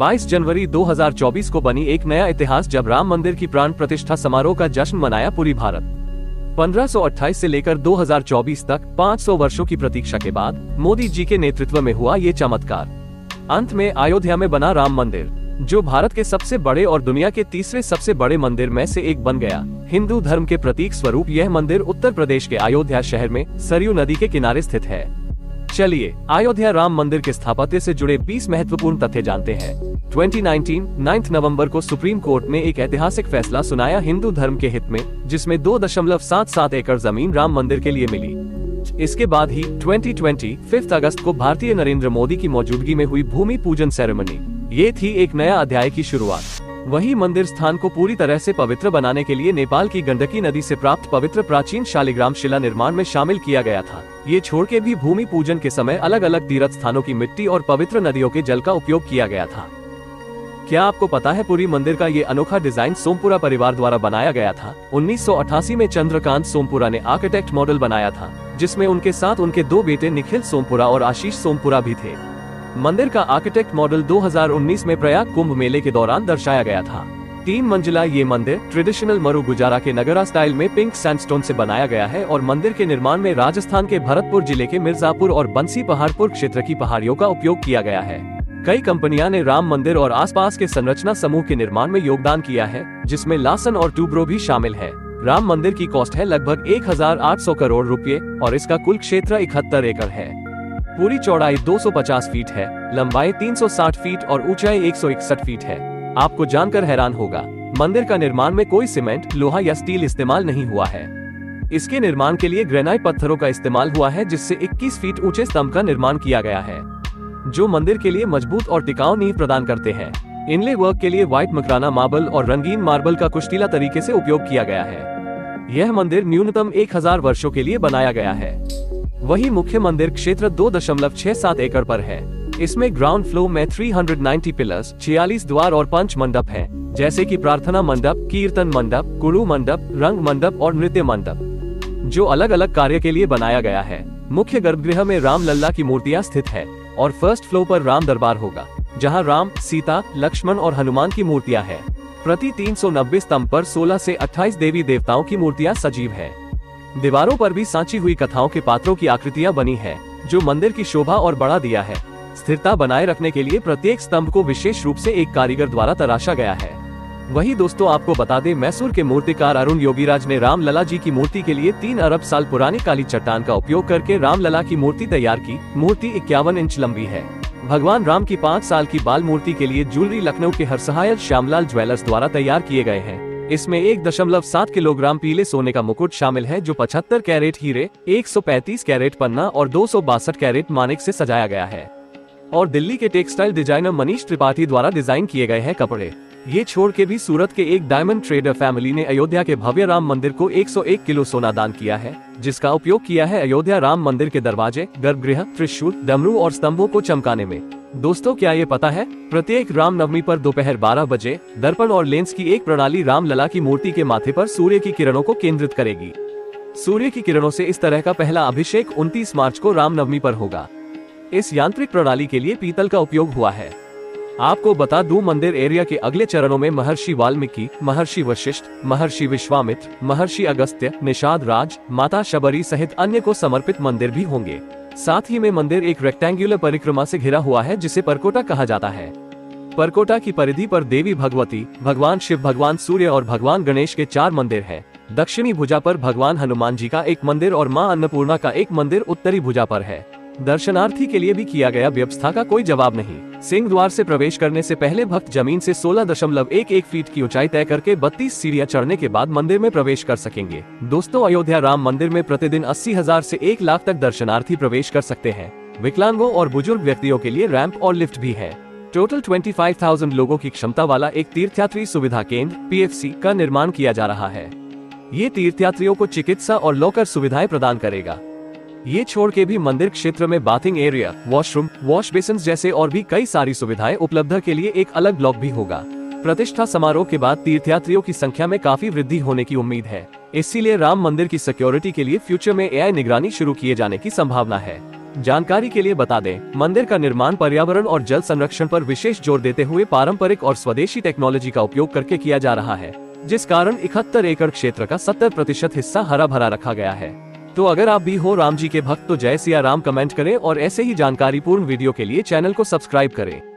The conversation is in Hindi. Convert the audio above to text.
22 जनवरी 2024 को बनी एक नया इतिहास जब राम मंदिर की प्राण प्रतिष्ठा समारोह का जश्न मनाया पूरी भारत। 1528 से लेकर 2024 तक 500 वर्षों की प्रतीक्षा के बाद मोदी जी के नेतृत्व में हुआ ये चमत्कार। अंत में अयोध्या में बना राम मंदिर, जो भारत के सबसे बड़े और दुनिया के तीसरे सबसे बड़े मंदिर में से एक बन गया। हिंदू धर्म के प्रतीक स्वरूप यह मंदिर उत्तर प्रदेश के अयोध्या शहर में सरयू नदी के किनारे स्थित है। चलिए अयोध्या राम मंदिर के स्थापत्य से जुड़े 20 महत्वपूर्ण तथ्य जानते हैं। 2019 9 नवंबर को सुप्रीम कोर्ट ने एक ऐतिहासिक फैसला सुनाया हिंदू धर्म के हित में, जिसमें 2.77 एकड़ जमीन राम मंदिर के लिए मिली। इसके बाद ही 2020 5 अगस्त को भारतीय नरेंद्र मोदी की मौजूदगी में हुई भूमि पूजन सेरेमनी। ये थी एक नया अध्याय की शुरुआत। वही मंदिर स्थान को पूरी तरह से पवित्र बनाने के लिए नेपाल की गंडकी नदी से प्राप्त पवित्र प्राचीन शालिग्राम शिला निर्माण में शामिल किया गया था। ये छोड़ के भी भूमि पूजन के समय अलग अलग तीर्थ स्थानों की मिट्टी और पवित्र नदियों के जल का उपयोग किया गया था। क्या आपको पता है पुरी मंदिर का ये अनोखा डिजाइन सोमपुरा परिवार द्वारा बनाया गया था। 1988 में चंद्रकांत सोमपुरा ने आर्किटेक्ट मॉडल बनाया था, जिसमें उनके साथ उनके 2 बेटे निखिल सोमपुरा और आशीष सोमपुरा भी थे। मंदिर का आर्किटेक्ट मॉडल 2019 में प्रयाग कुंभ मेले के दौरान दर्शाया गया था। 3 मंजिला ये मंदिर ट्रेडिशनल मरु गुजारा के नगरा स्टाइल में पिंक सैंडस्टोन से बनाया गया है और मंदिर के निर्माण में राजस्थान के भरतपुर जिले के मिर्जापुर और बंसी पहाड़पुर क्षेत्र की पहाड़ियों का उपयोग किया गया है। कई कंपनियां ने राम मंदिर और आसपास के संरचना समूह के निर्माण में योगदान किया है, जिसमें लासन और टूब्रो भी शामिल है। राम मंदिर की कॉस्ट है लगभग 1800 करोड़ रुपए और इसका कुल क्षेत्र 71 एकड़ है। पूरी चौड़ाई 250 फीट है, लंबाई 360 फीट और ऊंचाई 161 फीट है। आपको जानकर हैरान होगा, मंदिर का निर्माण में कोई सीमेंट, लोहा या स्टील इस्तेमाल नहीं हुआ है। इसके निर्माण के लिए ग्रेनाइट पत्थरों का इस्तेमाल हुआ है, जिससे 21 फीट ऊंचे स्तंभ का निर्माण किया गया है, जो मंदिर के लिए मजबूत और टिकाऊ नींव प्रदान करते हैं। इनले वर्क के लिए व्हाइट मकराना मार्बल और रंगीन मार्बल का कुश्तीला तरीके से उपयोग किया गया है। यह मंदिर न्यूनतम 1000 वर्षों के लिए बनाया गया है। वही मुख्य मंदिर क्षेत्र 2.67 एकड़ पर है। इसमें ग्राउंड फ्लोर में 390 पिलर्स, 46 द्वार और पंच मंडप हैं, जैसे कि प्रार्थना मंडप, कीर्तन मंडप, गुरु मंडप, रंग मंडप और नृत्य मंडप, जो अलग अलग कार्य के लिए बनाया गया है। मुख्य गर्भगृह में राम लल्ला की मूर्तियां स्थित है और फर्स्ट फ्लोर पर राम दरबार होगा, जहां राम, सीता, लक्ष्मण और हनुमान की मूर्तियां हैं। प्रति 390 स्तंभ पर 16 से 28 देवी देवताओं की मूर्तियां सजीव है। दीवारों पर भी सांची हुई कथाओं के पात्रों की आकृतियां बनी है, जो मंदिर की शोभा और बढ़ा दिया है। स्थिरता बनाए रखने के लिए प्रत्येक स्तंभ को विशेष रूप से एक कारीगर द्वारा तराशा गया है। वही दोस्तों, आपको बता दें, मैसूर के मूर्तिकार अरुण योगीराज ने राम लला जी की मूर्ति के लिए 3 अरब साल पुरानी काली चट्टान का उपयोग करके राम लला की मूर्ति तैयार की। मूर्ति 51 इंच लंबी है। भगवान राम की 5 साल की बाल मूर्ति के लिए ज्वेलरी लखनऊ के हरसहायल श्यामलाल ज्वेलर्स द्वारा तैयार किए गए हैं। इसमें 1.7 किलोग्राम पीले सोने का मुकुट शामिल है, जो 75 कैरेट हीरे, 135 कैरेट पन्ना और 262 कैरेट मानिक से सजाया गया है। और दिल्ली के टेक्सटाइल डिजाइनर मनीष त्रिपाठी द्वारा डिजाइन किए गए हैं कपड़े। ये छोड़ के भी सूरत के एक डायमंड ट्रेडर फैमिली ने अयोध्या के भव्य राम मंदिर को 101 किलो सोना दान किया है, जिसका उपयोग किया है अयोध्या राम मंदिर के दरवाजे, गर्भगृह, त्रिशूल, डमरू और स्तंभों को चमकाने में। दोस्तों, क्या ये पता है, प्रत्येक रामनवमी पर दोपहर 12 बजे दर्पण और लेंस की एक प्रणाली राम लला की मूर्ति के माथे पर सूर्य की किरणों को केंद्रित करेगी। सूर्य की किरणों से इस तरह का पहला अभिषेक 29 मार्च को रामनवमी पर होगा। इस यांत्रिक प्रणाली के लिए पीतल का उपयोग हुआ है। आपको बता दूं, मंदिर एरिया के अगले चरणों में महर्षि वाल्मीकि, महर्षि वशिष्ठ, महर्षि विश्वामित्र, महर्षि अगस्त्य, निषाद राज, माता शबरी सहित अन्य को समर्पित मंदिर भी होंगे। साथ ही में मंदिर एक रेक्टेंगुलर परिक्रमा से घिरा हुआ है, जिसे परकोटा कहा जाता है। परकोटा की परिधि पर देवी भगवती, भगवान शिव, भगवान सूर्य और भगवान गणेश के 4 मंदिर हैं। दक्षिणी भुजा पर भगवान हनुमान जी का एक मंदिर और मां अन्नपूर्णा का एक मंदिर उत्तरी भुजा पर है। दर्शनार्थी के लिए भी किया गया व्यवस्था का कोई जवाब नहीं। सिंह द्वार से प्रवेश करने से पहले भक्त जमीन से 16.11 फीट की ऊंचाई तय करके 32 सीढ़ियां चढ़ने के बाद मंदिर में प्रवेश कर सकेंगे। दोस्तों, अयोध्या राम मंदिर में प्रतिदिन 80,000 से 1 लाख तक दर्शनार्थी प्रवेश कर सकते हैं। विकलांगों और बुजुर्ग व्यक्तियों के लिए रैंप और लिफ्ट भी है। टोटल 25,000 लोगों की क्षमता वाला एक तीर्थयात्री सुविधा केंद्र (PFC) का निर्माण किया जा रहा है। ये तीर्थयात्रियों को चिकित्सा और लॉकर सुविधाएं प्रदान करेगा। ये छोड़ के भी मंदिर क्षेत्र में bathing area, washroom, wash basin जैसे और भी कई सारी सुविधाएं उपलब्ध के लिए एक अलग ब्लॉक भी होगा। प्रतिष्ठा समारोह के बाद तीर्थयात्रियों की संख्या में काफी वृद्धि होने की उम्मीद है। इसीलिए राम मंदिर की सिक्योरिटी के लिए फ्यूचर में AI निगरानी शुरू किए जाने की संभावना है। जानकारी के लिए बता दें, मंदिर का निर्माण पर्यावरण और जल संरक्षण पर विशेष जोर देते हुए पारंपरिक और स्वदेशी टेक्नोलॉजी का उपयोग करके किया जा रहा है, जिस कारण 71 एकड़ क्षेत्र का 70% हिस्सा हरा भरा रखा गया है। तो अगर आप भी हो राम जी के भक्त तो जय सिया राम कमेंट करें और ऐसे ही जानकारीपूर्ण वीडियो के लिए चैनल को सब्सक्राइब करें।